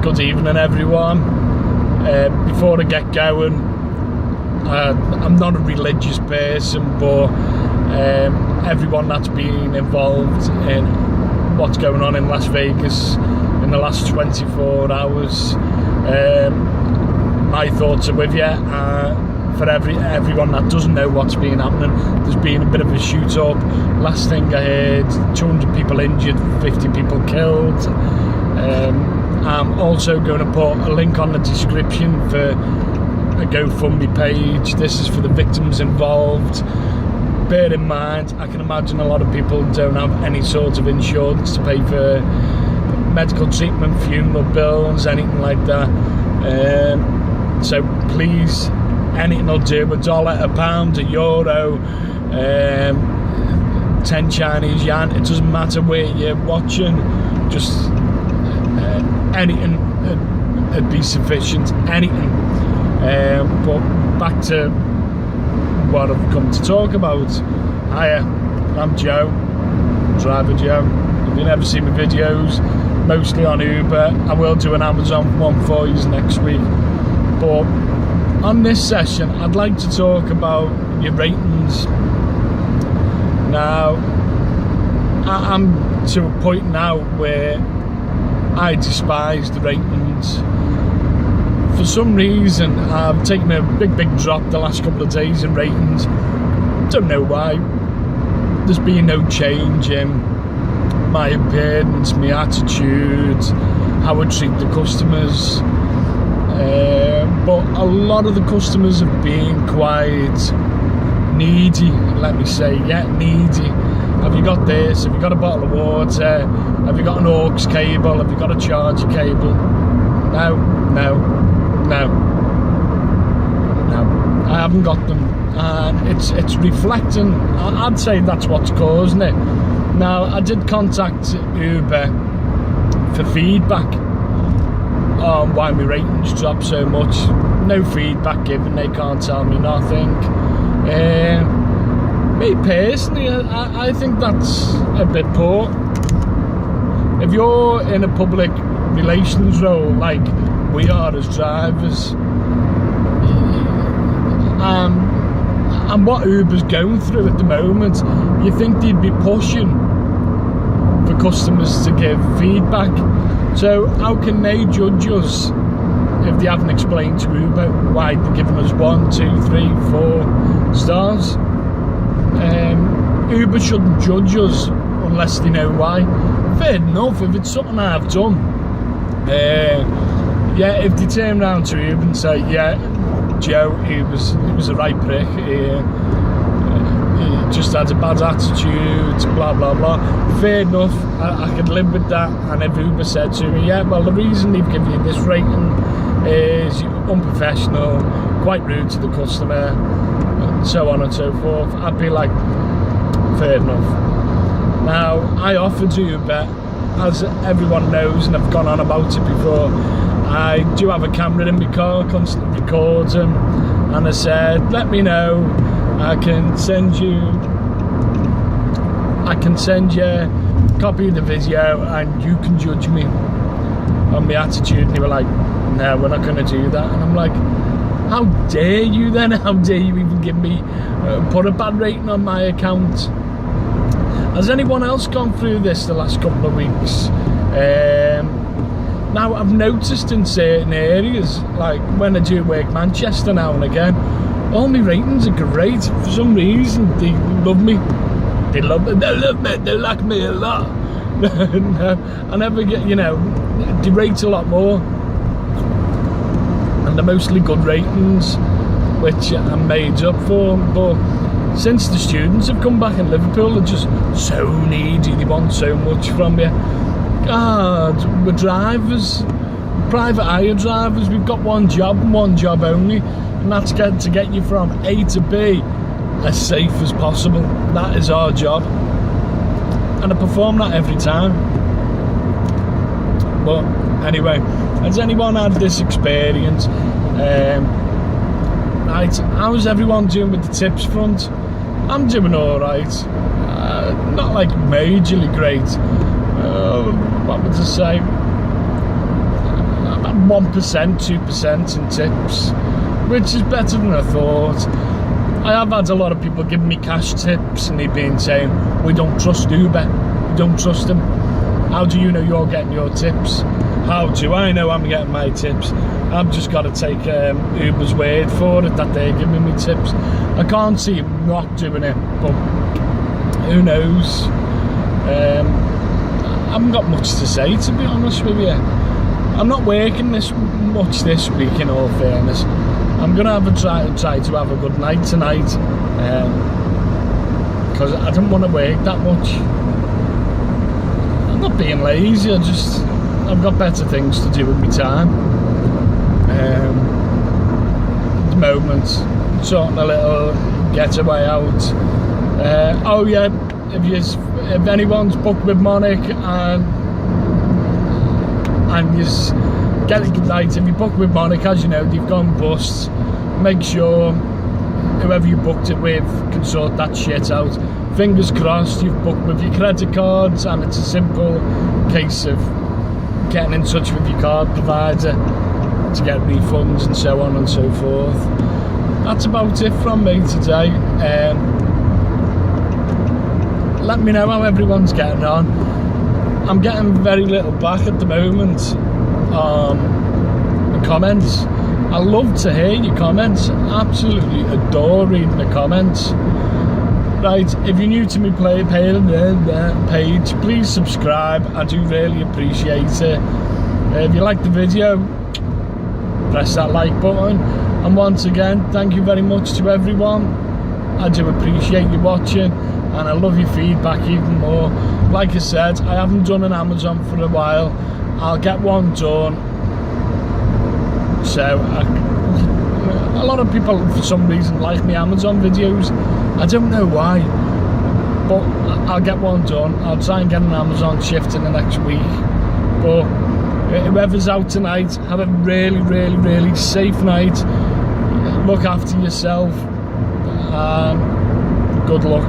Good evening, everyone. Before I get going, I'm not a religious person, but everyone that's been involved in what's going on in Las Vegas in the last 24 hours, my thoughts are with you. For everyone that doesn't know what's been happening, there's been a bit of a shoot-up. Last thing I heard, 200 people injured, 50 people killed. I'm also going to put a link on the description for a GoFundMe page. This is for the victims involved. Bear in mind, I can imagine a lot of people don't have any sort of insurance to pay for medical treatment, funeral bills, anything like that. So please, anything will do. $1, £1, €1, 10 Chinese yuan. It doesn't matter where you're watching. Just anything would be sufficient. Anything. But back to what I've come to talk about. Hiya, I'm Joe, Driver Joe. If you never see my videos, mostly on Uber. I will do an Amazon one for you next week. But on this session, I'd like to talk about your ratings. Now, I'm to a point now where I despise the ratings. For some reason, I've taken a big drop the last couple of days in ratings. Don't know why. There's been no change in my appearance, my attitude, how I treat the customers. But a lot of the customers have been quite needy, let me say. Yeah, needy. Have you got this? Have you got a bottle of water? Have you got an aux cable? Have you got a charger cable? No, I haven't got them. It's reflecting. I'd say that's what's causing it. Now, I did contact Uber for feedback on why my ratings dropped so much. No feedback given. They can't tell me nothing. Me personally, I think that's a bit poor. If you're in a public relations role like we are as drivers, and what Uber's going through at the moment, you think they'd be pushing for customers to give feedback. So how can they judge us if they haven't explained to Uber why they're giving us 1, 2, 3, 4 stars? Uber shouldn't judge us unless they know why. Fair enough, if it's something I've done, yeah, if they turn around to Uber and say, yeah, Joe, he was a right prick, he just had a bad attitude, blah blah blah, fair enough, I could live with that. And if Uber said to me, yeah, well, the reason they've given you this rating is you're unprofessional, quite rude to the customer, and so on and so forth, I'd be like, fair enough. Now, I offered Uber, as everyone knows, and I've gone on about it before, I do have a camera in my car, constantly recording, and I said, let me know, I can send you a copy of the video and you can judge me on my attitude. And they were like, no, we're not going to do that. And I'm like, how dare you then? How dare you even give me, put a bad rating on my account? Has anyone else gone through this the last couple of weeks? Now, I've noticed in certain areas, like when I do work Manchester now and again, all my ratings are great. For some reason, they love me. They like me a lot. No, I never get, they rate a lot more. And they're mostly good ratings, which I'm made up for. But since the students have come back in Liverpool, they're just so needy, they want so much from you. God, we're drivers, private hire drivers, we've got one job and one job only, and that's to get you from A to B as safe as possible. That is our job, and I perform that every time. But anyway, has anyone had this experience? Right, how's everyone doing with the tips front? I'm doing alright, not like majorly great. What would I say? about 1%, 2% in tips, which is better than I thought. I have had a lot of people giving me cash tips and they've been saying, we don't trust Uber, we don't trust them. How do you know you're getting your tips? How do I know I'm getting my tips? I've just got to take Uber's word for it that they're giving me tips. I can't see them not doing it, but who knows? I haven't got much to say, to be honest with you. I'm not working much this week, in all fairness. I'm going to have a try to have a good night tonight, because I don't want to work that much. I'm not being lazy, I've got better things to do with my time. At the moment, sorting a little getaway out. Oh yeah, if anyone's booked with Monarch and you get a good night, if you book with Monarch, as you know, they've gone bust. Make sure whoever you booked it with can sort that shit out. Fingers crossed you've booked with your credit cards and it's a simple case of getting in touch with your card provider to get refunds and so on and so forth. That's about it from me today. Let me know how everyone's getting on. I'm getting very little back at the moment on the comments. I love to hear your comments. Absolutely adore reading the comments. Right, if you're new to me page, please subscribe. I do really appreciate it. If you like the video, press that like button. And once again, thank you very much to everyone. I do appreciate you watching, and I love your feedback even more. Like I said, I haven't done an Amazon for a while. I'll get one done. So a lot of people for some reason like my Amazon videos. I don't know why, but I'll get one done. I'll try and get an Amazon shift in the next week. But whoever's out tonight, have a really, really, really safe night. Look after yourself and good luck.